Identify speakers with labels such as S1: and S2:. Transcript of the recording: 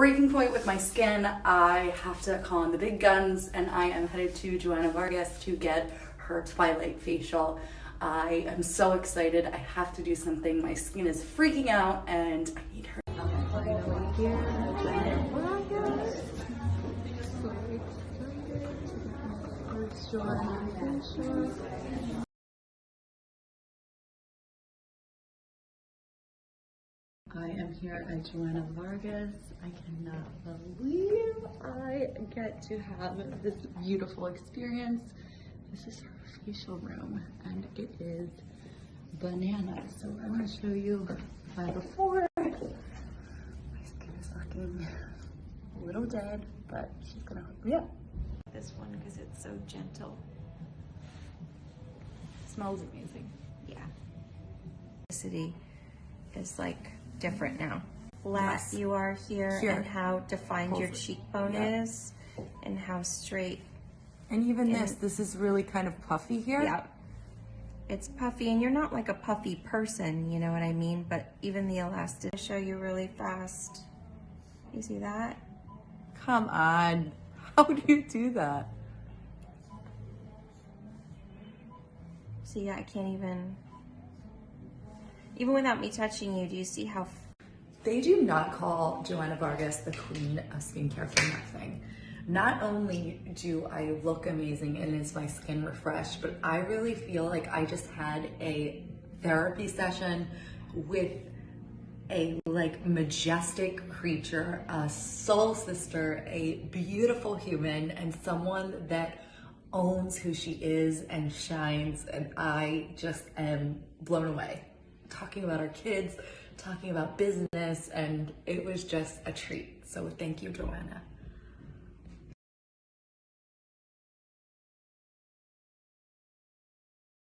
S1: breaking point with my skin. I have to call in the big guns, and I am headed to Joanna Vargas to get her Twilight Facial. I am so excited. I have to do something. My skin is freaking out and I need her. Finally here, Joanna Vargas. Joanna Facial. I am here at Joanna Vargas. I cannot believe I get to have this beautiful experience. This is her facial room and it is bananas. So I want to show you my before. My skin is looking a little dead, but she's gonna hook me up.
S2: This one because it's so gentle.
S1: Smells amazing.
S2: Yeah. The city is like different now. Flat you are here and how defined your cheekbone is and how straight.
S3: And even this is really kind of puffy here.
S2: Yeah. It's puffy and you're not like a puffy person, you know what I mean? But even the elastic, I'll show you really fast. You see that?
S3: Come on. How do you do that?
S2: See, I can't even without me touching you, do you see how?
S1: They do not call Joanna Vargas the queen of skincare for nothing. Not only do I look amazing and is my skin refreshed, but I really feel like I just had a therapy session with a majestic creature, a soul sister, a beautiful human, and someone that owns who she is and shines, and I just am blown away. Talking about our kids, talking about business, and it was just a treat. So thank you, Joanna.